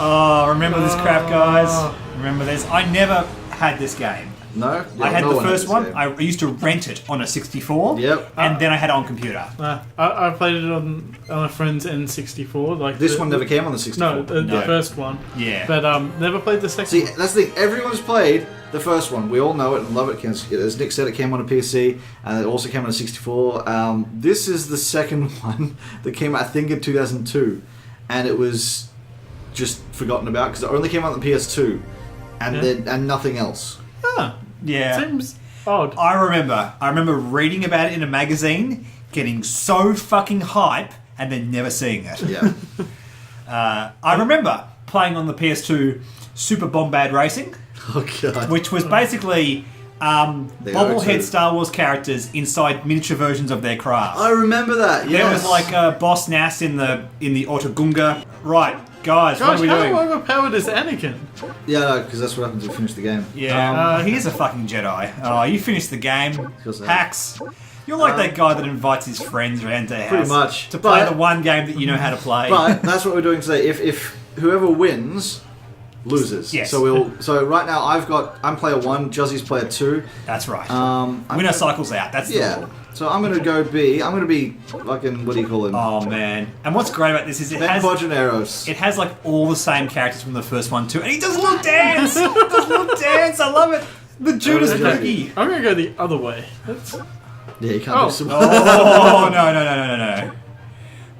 Oh, remember this crap, guys? Remember this? I never had this game. No? Yeah, I had the first one. Game. I used to rent it on a 64. Yep. And then I had it on computer. I played it on a friend's N64. Like this one never came on the 64. No, the first one. Yeah. But never played the second See, one. that's the thing. Everyone's played the first one. We all know it and love it. As Nick said, it came on a PC and it also came on a 64. This is the second one that came out, I think, in 2002. And it was just forgotten about because it only came out on the PS2 and nothing else. Huh. Yeah. Seems odd. I remember reading about it in a magazine, getting so fucking hype, and then never seeing it. Yeah. I remember playing on the PS2 Super Bombad Racing, Oh, God. which was basically bobblehead Star Wars characters inside miniature versions of their crafts. I remember that, yes. There was like Boss Nass in the Autogunga. Right, guys, what are we how doing? overpowered is Anakin? Yeah, no, because that's what happens if you finish the game. Yeah, he's a fucking Jedi. Oh, you finished the game. Hacks. You're like that guy that invites his friends around to their house. Pretty much. To play the one game that you know how to play. But that's what we're doing today. If whoever wins loses. Yes. So right now I'm player 1, Juzzy's player 2. That's right. Winner cycles out. That's the rule. So I'm gonna be fucking, what do you call him? Oh man! And what's great about this is it has like all the same characters from the first one too, and he does a little dance. I love it. The Judas Boogie. I'm gonna go the other way. Yeah, you can't do some. Oh no!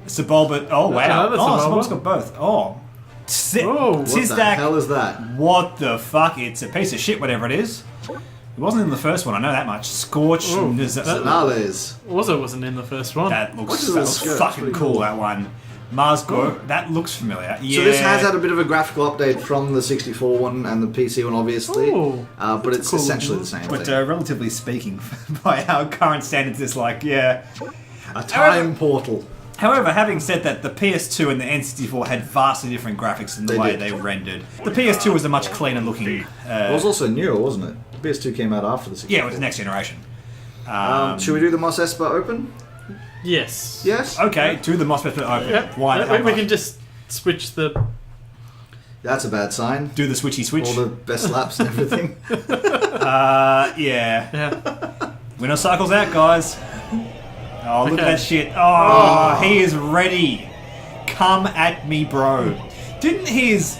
Sebulba. Oh wow! Sebulba's got both. Oh. What the hell is that? What the fuck? It's a piece of shit, whatever it is. It wasn't in the first one, I know that much. Scorch. Zanales. Also wasn't in the first one. That looks fucking cool, that one. Marsgo, that looks familiar. Yeah. So this has had a bit of a graphical update from the 64 one and the PC one, obviously. But it's cool essentially the same But thing. relatively speaking, by our current standards, it's like, a time portal. However, having said that, the PS2 and the N64 had vastly different graphics in the way they rendered. The PS2 was a much cleaner looking... it was also newer, wasn't it? The PS2 came out after the 64. Yeah, it was the next generation. Should we do the Mos Espa open? Yes. Yes? Okay, do the Mos Espa open. Yep. Why? We can just switch the... That's a bad sign. Do the switchy switch. All the best laps and everything. Yeah. Winner cycles out, guys. Oh, look at that shit. Oh, he is ready. Come at me, bro. Didn't his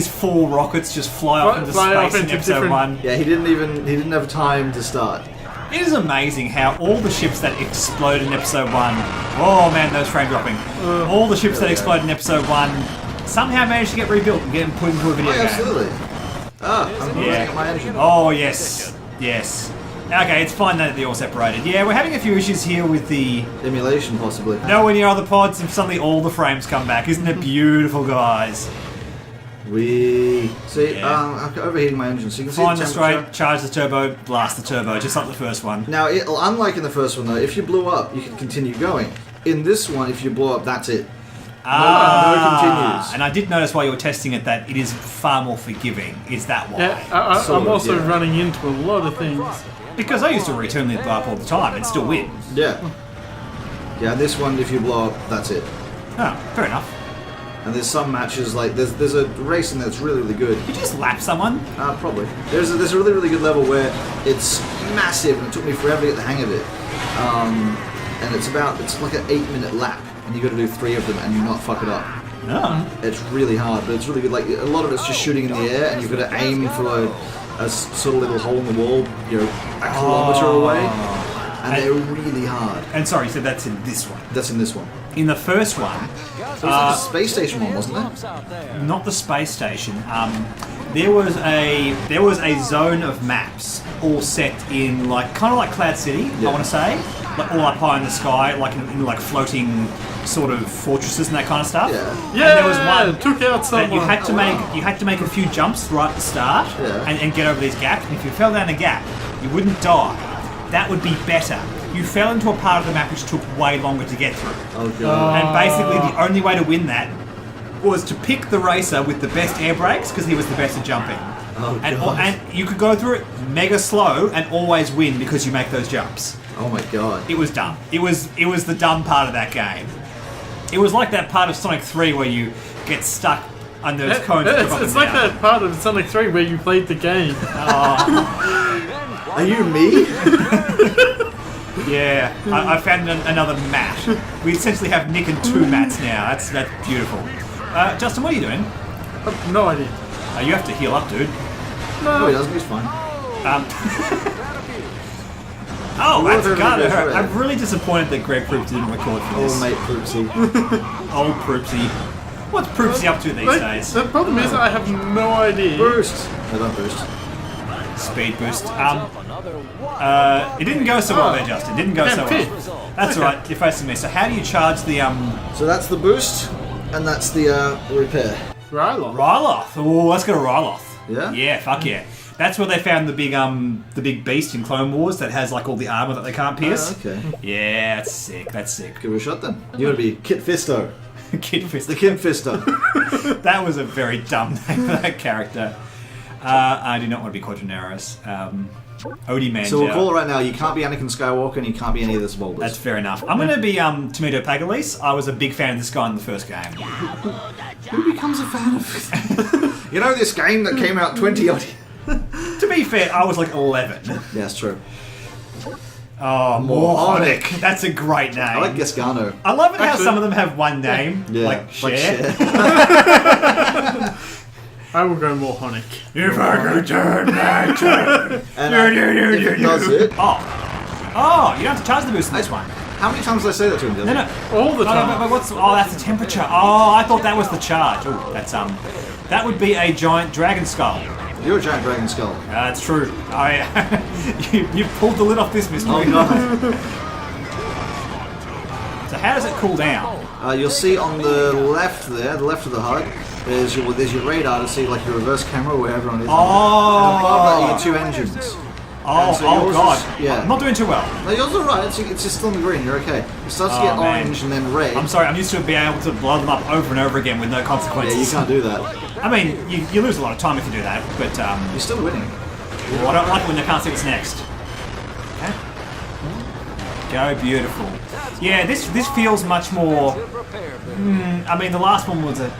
4 rockets just fly off into space in episode 1? Yeah, he didn't have time to start. It is amazing how all the ships that explode in episode 1... Oh man, those frame dropping. All the ships that explode in episode 1 somehow managed to get rebuilt and get put into a video game. Absolutely. I'm losing at my engine. Oh, yes. Yes. Okay, it's fine that they're all separated. Yeah, we're having a few issues here with the... emulation, possibly. Nowhere near other pods, and suddenly all the frames come back. Isn't it beautiful, guys? I'm overheating my engine, so you can Find see the straight, charge the turbo, blast the turbo, just like the first one. Now, unlike in the first one, though, if you blew up, you can continue going. In this one, if you blow up, that's it. No continues. And I did notice while you were testing it that it is far more forgiving. Is that why? Yeah, I'm also running into a lot of things. Because I used to return the up all the time and still win. Yeah. Yeah, this one, if you blow up, that's it. Oh, fair enough. And there's some matches, like, there's a racing that's really, really good. Did you just lap someone? Probably. There's a really, really good level where it's massive, and it took me forever to get the hang of it. And it's like an 8-minute lap, and you got to do 3 of them and not fuck it up. No. It's really hard, but it's really good. Like, a lot of it's just shooting in the air, and you've got to aim for a sort of little hole in the wall, a kilometre away. And they're really hard. And sorry, you said that's in this one? That's in this one. In the first one... It was like a space station one, wasn't it? Not the space station. There was a zone of maps all set in kind of like Cloud City, I want to say, like all up high in the sky, like in like floating sort of fortresses and that kind of stuff. Yeah. And there was one took out someone. that you had to make a few jumps right at the start and get over these gaps. And if you fell down a gap, you wouldn't die. That would be better. You fell into a part of the map which took way longer to get through. Oh god. And basically the only way to win that was to pick the racer with the best air brakes because he was the best at jumping. Oh god. And you could go through it mega slow and always win because you make those jumps. Oh my god. It was dumb. It was the dumb part of that game. It was like that part of Sonic 3 where you get stuck And there's cones. It's like that part of Sonic 3 where you played the game. Are you me? Yeah, I found another mat. We essentially have Nick and 2 mats now. That's beautiful. Justin, what are you doing? No idea. You have to heal up, dude. No, he doesn't. He's fine. Oh, that's gotta hurt. I'm really disappointed that Greg Proops didn't record for this. Old mate Poopsie. Old Proopsy. What's Proopsy up to these days? The problem is I have no idea. Boost. No, don't boost. Speed boost. It didn't go so well there, Justin. Didn't go so well. That's alright. You're facing me. So how do you charge the So that's the boost, and that's the repair. Ryloth? Oh, let's go to Ryloth. Yeah? Yeah, fuck yeah. That's where they found the big beast in Clone Wars that has like all the armor that they can't pierce. Oh, okay. Yeah, that's sick. That's sick. Give it a shot then. You would be Kit Fisto. Kid Fist. The Kid Fisto. That was a very dumb name for that character. I do not want to be Quadranaris. Odie Manja. So we'll call it right now. You can't be Anakin Skywalker, and you can't be any of the Spoilers. That's fair enough. I'm going to be Tomato Pagalis. I was a big fan of this guy in the first game. Who becomes a fan of it? You know this game that came out 20 odd. To be fair, I was like 11. Yeah, that's true. Oh, Morhonic. That's a great name. I like Gasgano. I love it how some of them have one name, Yeah, like Cher. I will go more Honic. If I could turn back time. And if it does it. Oh, you don't have to charge the boost in this one. How many times did I say that to him? No. All the time. But what's? Oh, that's the temperature. Oh, I thought that was the charge. Oh, that's that would be a giant dragon skull. You're a giant dragon skull. That's true. You've pulled the lid off this mystery. Oh god. So how does it cool down? You'll see on the left there, the left of the HUD, there's your radar to see like your reverse camera where everyone is. Oh. And above that you get 2 engines. Oh, so oh yours god. is- yeah. I'm not doing too well. No, yours are right. It's just still in the green. You're okay. It starts to get man. orange and then red. I'm sorry, I'm used to being able to blow them up over and over again with no consequences. Yeah, you can't do that. I mean, you lose a lot of time if you do that, but You're still winning. well, I don't like it when I can't see what's next. Okay. Go beautiful. Yeah, this feels much more. I mean, the last one was an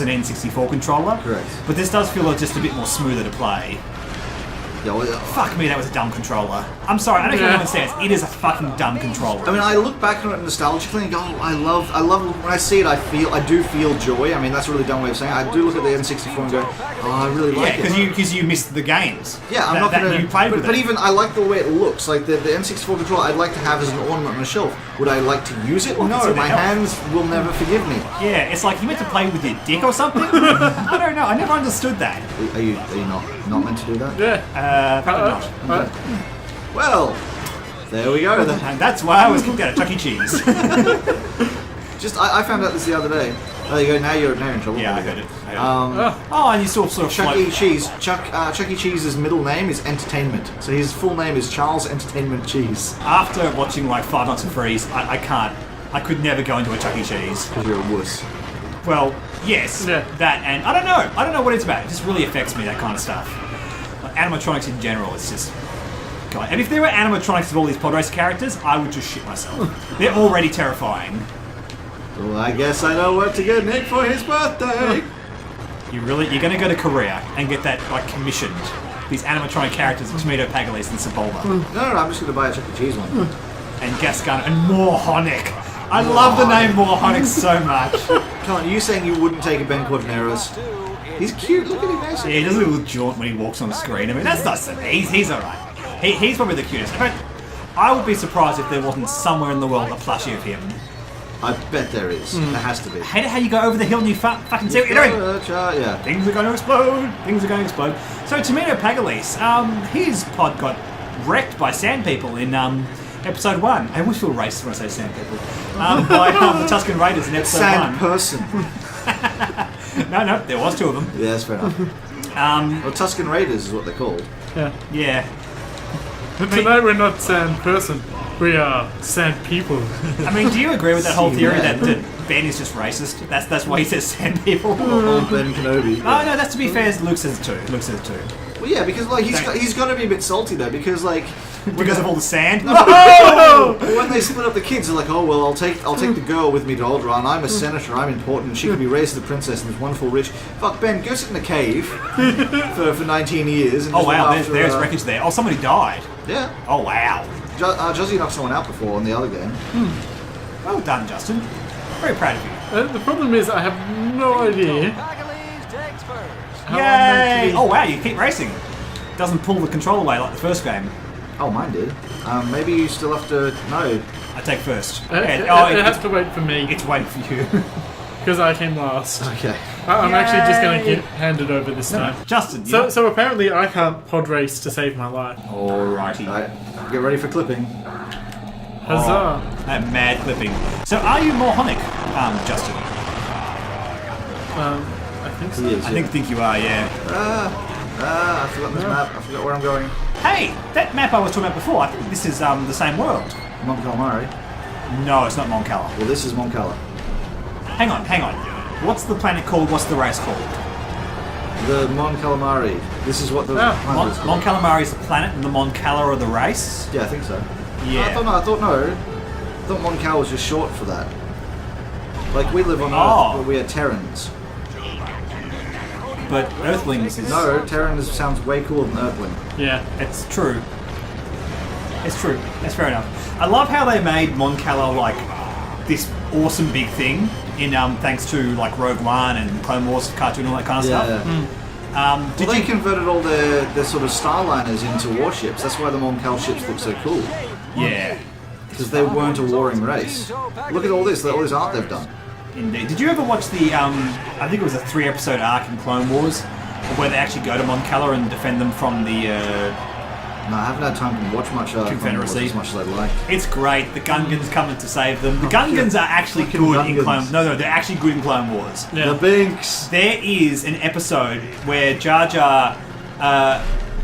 N64 controller. Correct. But this does feel just a bit more smoother to play. Yeah, well, Fuck me, that was a dumb controller. I'm sorry, I don't care what anyone says. It is a fucking dumb controller. I mean, I look back on it nostalgically and go, oh, I love when I see it. I do feel joy. I mean, that's a really dumb way of saying it. I do look at the N64 and go, oh, I really like it. because you missed the games. Yeah, I'm not gonna. You played with but it. even I like the way it looks. Like the N64 controller, I'd like to have as an ornament on a shelf. Would I like to use it? Well, No, consider my health. hands will never forgive me. Yeah, it's like you meant to play with your dick or something. I don't know. I never understood that. Are you not meant to do that? Yeah. Probably not. Well, there we go. Then. And that's why I was kicked out of Chuck E. Cheese. Just I found out this the other day. There you go. Now you're in trouble. Yeah, I heard it. Oh, And you sort of Chuck float. E. Cheese. Chuck E. Cheese's middle name is Entertainment. So his full name is Charles Entertainment Cheese. After watching like Five Nights at Freddy's, I can't. I could never go into a Chuck E. Cheese. Because you're a wuss. Well, yes, Yeah. that, and I don't know what it's about. It just really affects me, that kind of stuff. Like, animatronics in general, it's just. God. And if there were animatronics of all these pod race characters, I would just shit myself. They're already terrifying. Well, I guess I know what to get Nick for his birthday. You're gonna go to Korea and get that like commissioned. These animatronic characters of Tomato Pagalis and Sebulba. No, I'm just going to buy a Chuck E. Cheese one. And Gasgun and Morhonic. I love the name Morhonic so much. Come on, you saying you wouldn't take a Ben Quadranaris? He's cute. Look at him. Nice. Yeah, he does a little jaunt when he walks on the screen. I mean, that's not so. He's alright. He's probably the cutest. In fact, I would be surprised if there wasn't somewhere in the world a plushie of him. I bet there is. There has to be. I hate it how you go over the hill and you fucking see what you're doing. Yeah. Things are going to explode. Things are going to explode. So Tomato Pagalis, his pod got wrecked by sand people in episode 1. I always feel racist when I say sand people. By the Tusken Raiders in episode Sand 1. person. No, there was 2 of them. Yeah, that's fair enough. Well, Tusken Raiders is what they're called. Yeah. But tonight we're not sand person. We are sand people. I mean, do you agree with that whole See theory that. that Ben is just racist? That's why he says sand people. Old Ben Kenobi. Oh no, that's to be fair. Luke says it too. Well, yeah, because like he's got to be a bit salty though, because like because of all the sand. Oh! But when they split up the kids, they're like, oh well, I'll take the girl with me to Alderaan. I'm a senator. I'm important. She can be raised as a princess and is wonderful, rich. Fuck Ben, go sit in a cave for 19 years. And Oh just look wow, after, there's wreckage there. Oh, somebody died. Yeah. Oh wow. Juzzy knocked someone out before on the other game. Well done, Justin. Very proud of you. The problem is I have no idea. How I'm Yay! meant to Oh wow, you keep racing. Doesn't pull the control away like the first game. Oh, mine did. Maybe you still have to. No. I take first. be- it Oh, has to wait for me it's waiting for you. because I came last. Okay. I'm actually just going Yay. to hand it over this time. Justin, So apparently I can't pod race to save my life. Alrighty. Alright, get ready for clipping. Huzzah! That mad clipping. So are you moronic, Justin? I think so. He is. I think you are, yeah. I forgot this map. I forgot where I'm going. Hey, that map I was talking about before, I think this is the same world. Mon Calamari. No, it's not Mon Cala. Well, this is Mon Cala. Hang on. What's the planet called? What's the race called? The Mon Calamari. This is what the Ah, planet is Mon called. Calamari is the planet and the Mon Cala are the race? Yeah, I think so. Yeah. I thought Mon Cal was just short for that. Like, we live on Oh. Earth, but we are Terrans. But Earthlings is... No, Terran sounds way cooler than Earthling. Yeah. It's true. It's true. That's fair enough. I love how they made Mon Cala like this awesome big thing in thanks to like Rogue One and Clone Wars cartoon and all that kind of Yeah. stuff. Did Well, they you? converted all their sort of starliners into warships. That's why the Mon Cal ships look so cool. Yeah. Because they weren't a warring race. Look at all this art they've done. Indeed. Did you ever watch the? I think it was a 3-episode arc in Clone Wars, where they actually go to Mon Cala and defend them from the. No, I haven't had time to watch much Confederacy. as much as I'd like. It's great. The Gungans coming to save them. The Gungans are actually Fucking good in Gungans. Clone. No, they're actually good in Clone Wars. Yeah. The Binks! There is an episode where Jar Jar,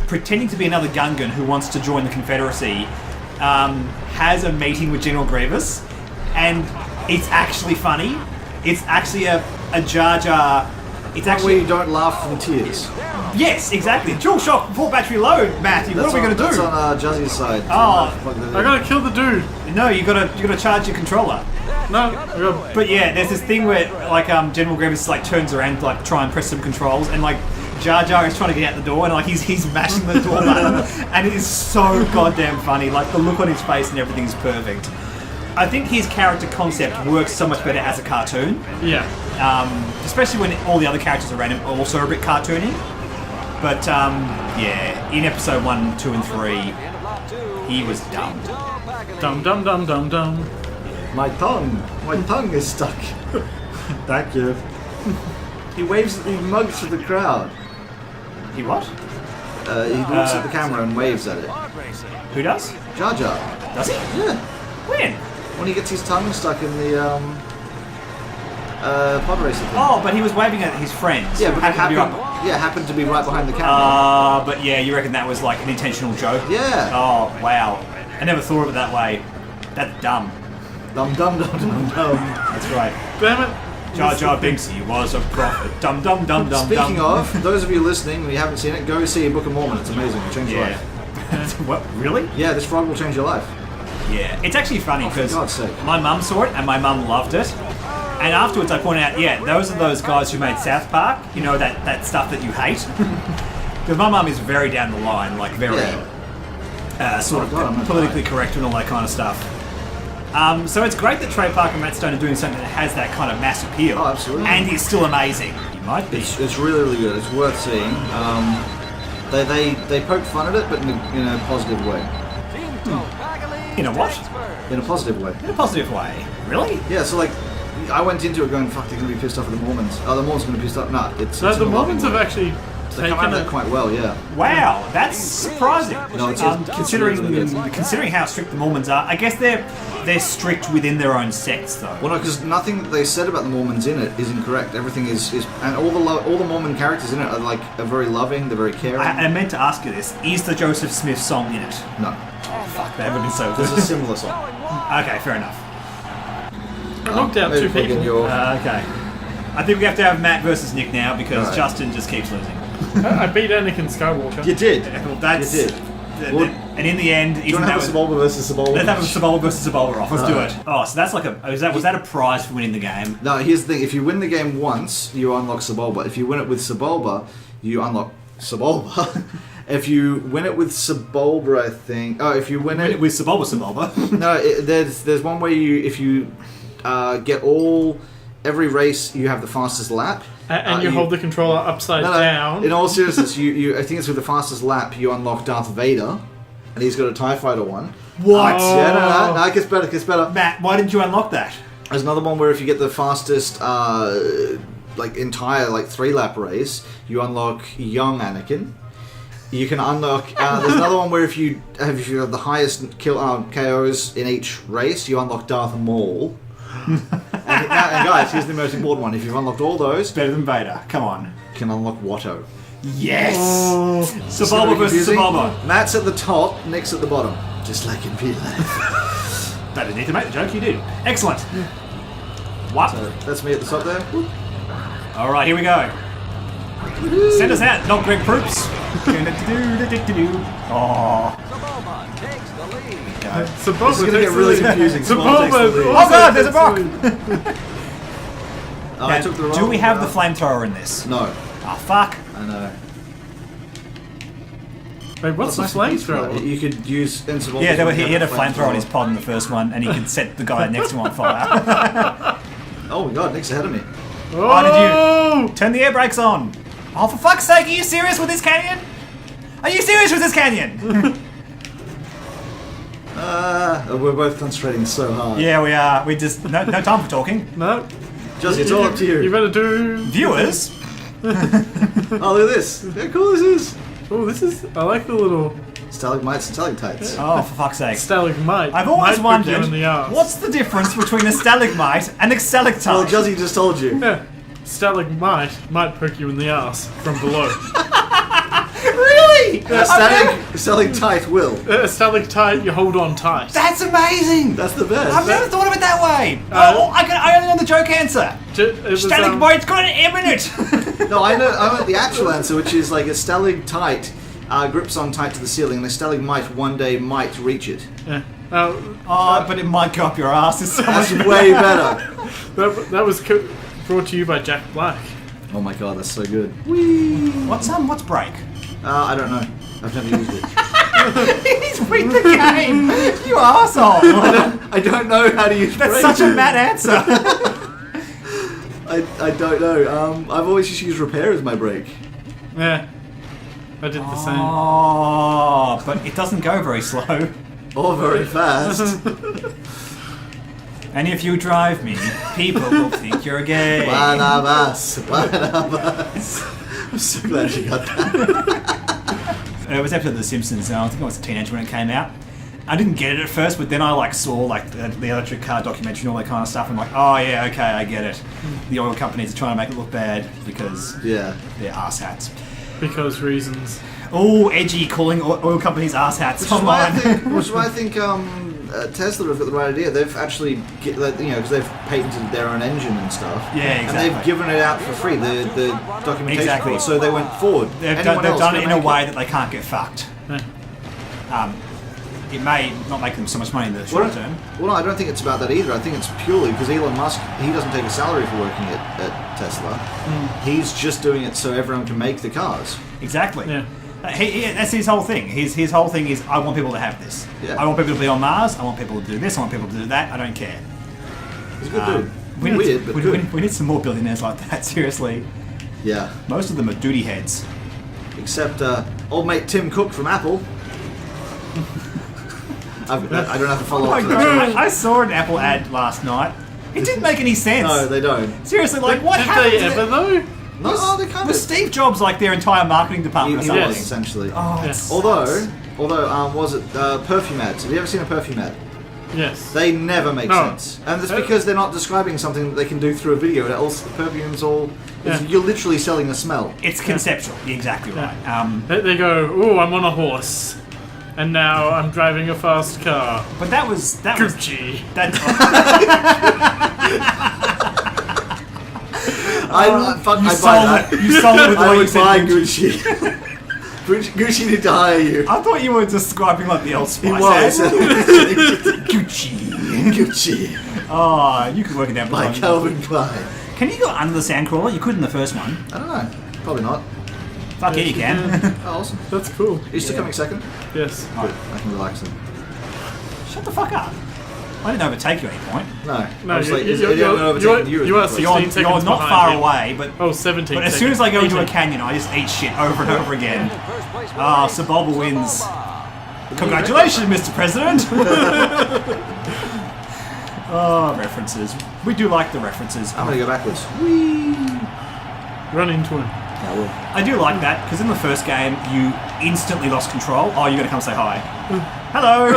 pretending to be another Gungan who wants to join the Confederacy, has a meeting with General Grievous, and it's actually funny. It's actually a Jar Jar. It's Where actually you don't laugh from tears. yes, exactly. Dual shock, full battery load, Matthew. What are we going to That's do? on Juzzy's side. Oh. I gotta kill the dude. No, you gotta charge your controller. No, I gotta... But yeah, there's this thing where like General Grievous like turns around to like try and press some controls, and like Jar Jar is trying to get out the door, and like he's mashing the door button, and it is so goddamn funny. Like the look on his face and everything is perfect. I think his character concept works so much better as a cartoon, Yeah. especially when all the other characters around him are also a bit cartoony. But yeah, in episode 1, 2, and 3, he was dumb. Dum dum dum dum dum. My tongue is stuck. Thank you. He mugs to the crowd. He what? He looks at the camera and waves at it. Who does? Jar Jar. Does he? Yeah. When? When he gets his tongue stuck in the pod racer thing. Oh, but he was waving at his friends. Yeah, who but happened to be happened to be right behind the camera. But yeah, you reckon that was like an intentional joke? Yeah. Oh, wow. I never thought of it that way. That's dumb. Dum dum dum dum dum. That's right. Damn it. Jar Jar Binks, he was a prophet. Dum dum dum dum dum. Speaking of, those of you listening and you haven't seen it, go see Book of Mormon. It's amazing. It'll change your Yeah. life. What? Really? Yeah, this frog will change your life. Yeah. It's actually funny Oh, for because God's sake. my mum saw it and my mum loved it. And afterwards I pointed out, yeah, those are those guys who made South Park. You know, that stuff that you hate. Because my mum is very down the line, like very sort of God, I'm not politically correct and all that kind of stuff. So it's great that Trey Parker and Matt Stone are doing something that has that kind of mass appeal. Oh, absolutely. And is still amazing. You might be. It's really, really good. It's worth seeing. They poke fun at it, but in a positive way. In a what? In a positive way. In a positive way. Really? Yeah, so like, I went into it going, fuck, they're going to be pissed off at the Mormons. Oh, the Mormons are going to be pissed off. Nah, it's No, in the a loving Mormons have way. actually They come out taken of that it. quite well, yeah. Wow, that's surprising. No, it's considering really good. considering how strict the Mormons are, I guess they're strict within their own sects, though. Well, no, because nothing that they said about the Mormons in it is incorrect. Everything is and all the Mormon characters in it are very loving. They're very caring. I meant to ask you this: is the Joseph Smith song in it? No, Fuck, they haven't been so there's a good. similar song. Okay, fair enough. I knocked out Maybe two plug in people. your- Okay. I think we have to have Matt versus Nick now because Alright. Justin just keeps losing. I beat Anakin Skywalker. You did. Well, that's You did. And in the end, Do you want to have a Sebulba versus Sebulba? Let's have a Sebulba versus Sebulba off. Let's do it. Oh, so that's like was that a prize for winning the game? No, here's the thing. If you win the game once, you unlock Sebulba. If you win it with Sebulba, you unlock Sebulba. If you win it with Sebulba, I think... Oh, if you win it... With Sebulba. No, there's one where if you get every race, you have the fastest lap. And you hold the controller upside down. In all seriousness, I think it's with the fastest lap, you unlock Darth Vader. And he's got a TIE Fighter one. What? Yeah, no, it gets better. Matt, why didn't you unlock that? There's another one where if you get the fastest, entire 3-lap race, you unlock young Anakin. You can unlock. There's another one where if you have the highest KOs in each race, you unlock Darth Maul. and guys, here's the most important one. If you've unlocked all those, Better than Vader. Come on. you can unlock Watto. Yes. It's gonna Sebulba be versus confusing. Sebulba. Matt's at the top, Nick's at the bottom, just like in real life. That didn't need to make the joke. You did. Excellent. What? So that's me at the top there. All right, here we go. Send us out, not Greg Proops. Oh. Sebulba This is gonna get really confusing. Sebulba. Oh god, there's a rock. I took the wrong Do we have the route. flamethrower in this? No, Ah, fuck. I know. Wait, what's the flamethrower? You could use Invincible. Yeah, he had a flamethrower on his pod in the first one, and he could set the guy next to him on fire. Oh my god, Nick's ahead of me. Why did you turn the air brakes on? Oh, for fuck's sake, are you serious with this canyon? Are you serious with this canyon? We're both concentrating so hard. Yeah, we are. We just no time for talking. No. Josie, it's all up to you. You better do. Viewers, Oh, look at this. How cool this is. Oh, this is. I like the little Stalagmites and stalactites. oh for fuck's sake! stalagmite. I've always Might poke you wondered in the arse. what's the difference between a stalagmite and a stalactite. Well, Josie just told you. Yeah. Stalagmite might poke you in the ass from below. Really? Stalactite will. A stalactite, you hold on tight. That's amazing. That's the best. I've never thought of it that way. I only know the joke answer. It was, Stalagmite's got an M in it. No, I know the actual answer, which is like a stalactite grips on tight to the ceiling, and a stalagmite one day might reach it. yeah. Oh, but it might go up your ass. It's so much That's way better. That was brought to you by Jack Black. Oh my god, that's so good. What's break? I don't know. I've never used it. He's beat the game. You arsehole. I don't know how to use That's brake. such a mad answer. I don't know. I've always just used repair as my brake. Yeah. I did the same. Oh, but it doesn't go very slow. Or very fast. And if you drive me, people will think you're gay. One of us. I'm so glad you got that. It was an episode of The Simpsons, and I think I was a teenager when it came out. I didn't get it at first, but then I saw the electric car documentary and all that kind of stuff. And I'm like, oh yeah, okay, I get it. The oil companies are trying to make it look bad because they're arse-hats. Because reasons. Oh, edgy, calling oil companies arse-hats. Which is why I think Tesla have got the right idea. They've actually, because they've patented their own engine and stuff. Yeah, exactly. And they've given it out for free, the documentation. Exactly. For it, so they went forward. They've done it in a way that they can't get fucked. Yeah. It may not make them so much money in the short term. Well, no, I don't think it's about that either. I think it's purely because Elon Musk, he doesn't take a salary for working at Tesla. He's just doing it so everyone can make the cars. Exactly. Yeah. That's his whole thing. His whole thing is, I want people to have this. Yeah. I want people to be on Mars. I want people to do this. I want people to do that. I don't care. He's a good dude. We Weird, need some more billionaires like that, seriously. Yeah. Most of them are duty heads. Except old mate Tim Cook from Apple. I don't have to follow up to that. I saw an Apple ad last night. It didn't make any sense. No, they don't. Seriously, what Did happened? they ever though? No, they kind Was of. Steve Jobs their entire marketing department or He something? was, essentially. Oh, Yeah. it's Although, was it perfume ads? Have you ever seen a perfume ad? Yes. They never make No. sense, and it's because they're not describing something that they can do through a video. Perfume's all. Yeah. You're literally selling a smell. It's conceptual. You're exactly right. They go, oh, I'm on a horse. And now I'm driving a fast car. But that was Gucci. that's I buy that. you sold it with the I way you would said buy Gucci. Gucci. Gucci need to hire you. I thought you were describing like the old He Spice was. ad. Gucci. Gucci. Oh, you could work in that. By Calvin Klein. Can you go under the sandcrawler? You could in the first one. I don't know. Probably not. Fuck yeah, you can. Oh, awesome. That's cool. Are you still coming second? Yes. Good. I can relax then. Shut the fuck up. I didn't overtake you at any point. No. No, I was like, you are You are 16 seconds not behind far him. away, but Oh, 17 but as soon as I go into a 18. canyon, I just eat shit over and over again. Ah, Sabobba wins. Congratulations, Mr. President! Oh, references. We do like the references. I'm gonna go backwards. Run into him. Yeah, I will. I do like that, because in the first game, you instantly lost control. Oh, you're going to come say hi. Hello!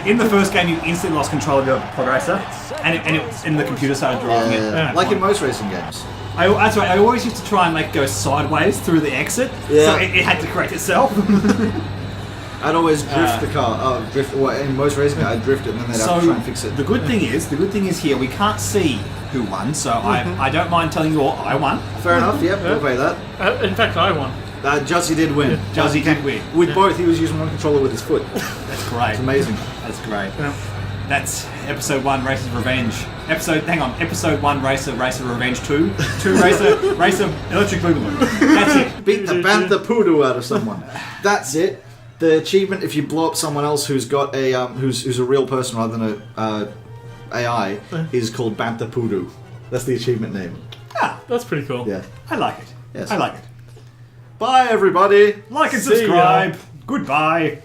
In the first game, you instantly lost control of your progressor, and the computer started driving it. Yeah. at Like that in point. most racing games. That's right, I always used to try and make it go sideways through the exit, Yeah. so it had to correct itself. I'd always drift the car. In most racing, I'd drift it and then they'd have to try and fix it. the good thing is here we can't see who won, so I don't mind telling you all I won. Fair enough, yep, we'll pay that. In fact, I won. Juzzy did win. Juzzy did win. With both, he was using one controller with his foot. That's great. It's amazing. That's great. Yeah. That's episode 1, Racer's Revenge. Episode 1, Racer Revenge 2. 2, Racer Electric Boogaloo. That's it. Beat the Bantha Poodoo out of someone. That's it. The achievement, if you blow up someone else who's got a who's a real person rather than a AI, is called Bantha Poodoo. That's the achievement name. Ah, That's pretty cool. Yeah. I like it. Yes. I like it. Bye, everybody. Like and See ya. subscribe. Goodbye.